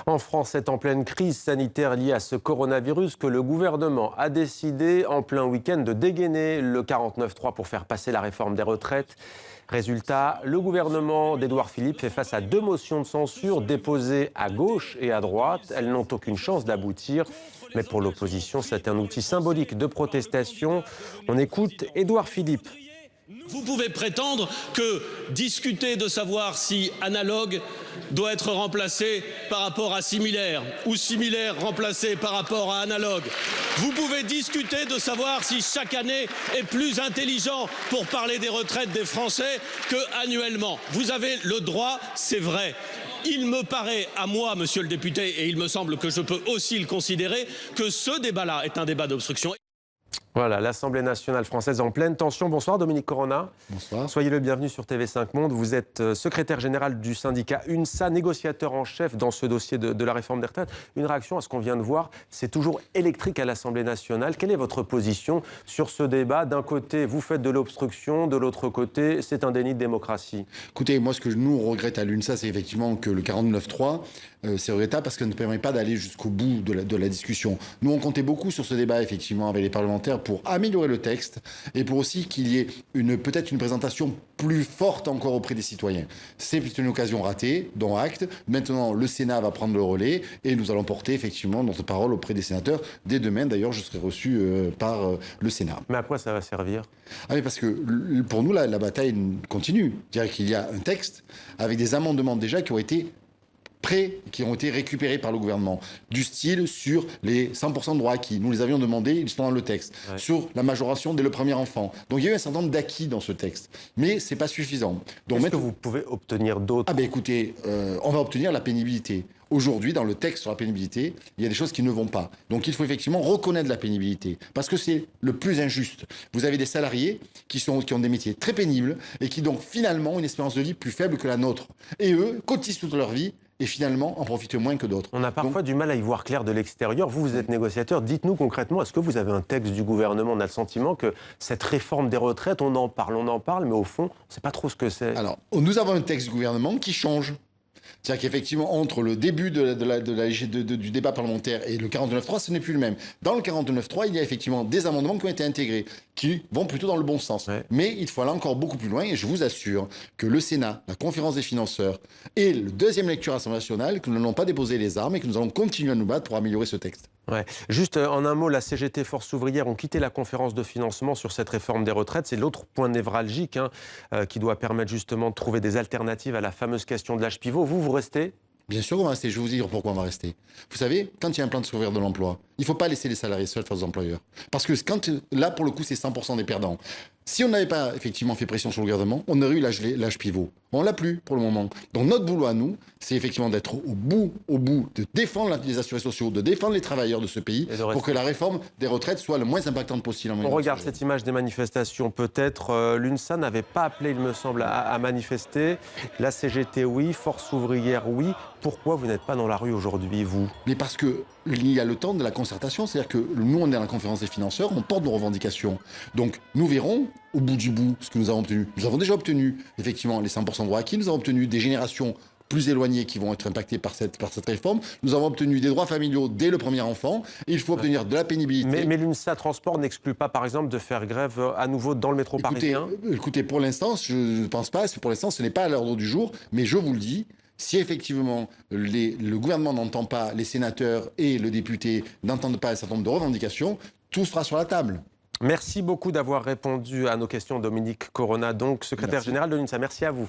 En France, c'est en pleine crise sanitaire liée à ce coronavirus que le gouvernement a décidé en plein week-end de dégainer le 49.3 pour faire passer la réforme des retraites. Résultat, le gouvernement d'Édouard Philippe fait face à 2 motions de censure déposées à gauche et à droite. Elles n'ont aucune chance d'aboutir. Mais pour l'opposition, c'est un outil symbolique de protestation. On écoute Édouard Philippe. Vous pouvez prétendre que discuter de savoir si analogue doit être remplacé par rapport à similaire ou similaire remplacé par rapport à analogue. Vous pouvez discuter de savoir si chaque année est plus intelligent pour parler des retraites des Français que annuellement. Vous avez le droit, c'est vrai. Il me paraît à moi, monsieur le député, et il me semble que je peux aussi le considérer, que ce débat-là est un débat d'obstruction. Voilà, l'Assemblée nationale française en pleine tension. Bonsoir Dominique Corona. Bonsoir. Soyez le bienvenu sur TV5 Monde. Vous êtes secrétaire général du syndicat UNSA, négociateur en chef dans ce dossier de la réforme des retraites. Une réaction à ce qu'on vient de voir, c'est toujours électrique à l'Assemblée nationale. Quelle est votre position sur ce débat? D'un côté, vous faites de l'obstruction, de l'autre côté, c'est un déni de démocratie. Écoutez, moi ce que nous regrette à l'UNSA, c'est effectivement que le 49.3, c'est regrettable parce que ça ne permet pas d'aller jusqu'au bout de la discussion. Nous, on comptait beaucoup sur ce débat, effectivement, avec les parlementaires pour améliorer le texte et pour aussi qu'il y ait peut-être une présentation plus forte encore auprès des citoyens. C'est une occasion ratée, dont acte. Maintenant, le Sénat va prendre le relais et nous allons porter effectivement notre parole auprès des sénateurs. Dès demain, d'ailleurs, je serai reçu par le Sénat. Mais à quoi ça va servir? Ah oui, parce que pour nous, la bataille continue. C'est-à-dire qu'il y a un texte avec des amendements déjà qui ont été qui ont été récupérés par le gouvernement, du style sur les 100% de droits acquis. Nous les avions demandé, ils sont dans le texte. Ouais. Sur la majoration dès le premier enfant. Donc il y a eu un certain nombre d'acquis dans ce texte. Mais ce n'est pas suffisant. Est-ce que vous pouvez obtenir d'autres? Ah ben écoutez, on va obtenir la pénibilité. Aujourd'hui, dans le texte sur la pénibilité, il y a des choses qui ne vont pas. Donc il faut effectivement reconnaître la pénibilité, parce que c'est le plus injuste. Vous avez des salariés qui ont des métiers très pénibles et qui donc finalement ont une espérance de vie plus faible que la nôtre. Et eux cotisent toute leur vie et finalement en profitent moins que d'autres. On a parfois du mal à y voir clair de l'extérieur. Vous êtes négociateur. Dites-nous concrètement, est-ce que vous avez un texte du gouvernement? On a le sentiment que cette réforme des retraites, on en parle, mais au fond, on ne sait pas trop ce que c'est. Alors, nous avons un texte du gouvernement qui change. C'est-à-dire qu'effectivement, entre le début du débat parlementaire et le 49.3, ce n'est plus le même. Dans le 49.3, il y a effectivement des amendements qui ont été intégrés, qui vont plutôt dans le bon sens. Ouais. Mais il faut aller encore beaucoup plus loin, et je vous assure que le Sénat, la conférence des financeurs et le deuxième lecture à l'Assemblée nationale, que nous n'allons pas déposer les armes et que nous allons continuer à nous battre pour améliorer ce texte. Ouais. Juste en un mot, la CGT Force ouvrière ont quitté la conférence de financement sur cette réforme des retraites. C'est l'autre point névralgique qui doit permettre justement de trouver des alternatives à la fameuse question de l'âge pivot. Vous restez? Bien sûr qu'on va rester. Je vais vous dire pourquoi on va rester. Vous savez, quand il y a un plan de sauvegarde de l'emploi, il ne faut pas laisser les salariés seuls face aux employeurs. Parce que là, pour le coup, c'est 100% des perdants. Si on n'avait pas effectivement fait pression sur le gouvernement, on aurait eu l'âge pivot. On ne l'a plus pour le moment. Donc notre boulot à nous, c'est effectivement d'être au bout, de défendre les assurés sociaux, de défendre les travailleurs de ce pays pour que la réforme des retraites soit le moins impactante possible. On regarde cette image des manifestations. Peut-être l'UNSA n'avait pas appelé, il me semble, à manifester. La CGT, oui. Force ouvrière, oui. Pourquoi vous n'êtes pas dans la rue aujourd'hui, vous? Mais parce qu'il y a le temps de la concertation. C'est-à-dire que nous, on est à la conférence des financeurs, on porte nos revendications. Donc nous verrons au bout du bout ce que nous avons obtenu. Nous avons déjà obtenu, effectivement, les 100% de droits acquis. Nous avons obtenu des générations plus éloignées qui vont être impactées par cette réforme. Nous avons obtenu des droits familiaux dès le premier enfant. Et il faut obtenir de la pénibilité. Mais l'UNSA Transport n'exclut pas, par exemple, de faire grève à nouveau dans le métro parisien? Écoutez, pour l'instant, je ne pense pas. Pour l'instant, ce n'est pas à l'ordre du jour. Mais je vous le dis, si effectivement le gouvernement n'entend pas, les sénateurs et le député n'entendent pas un certain nombre de revendications, tout sera sur la table. Merci beaucoup d'avoir répondu à nos questions, Dominique Corona, donc secrétaire général de l'UNSA. Merci à vous.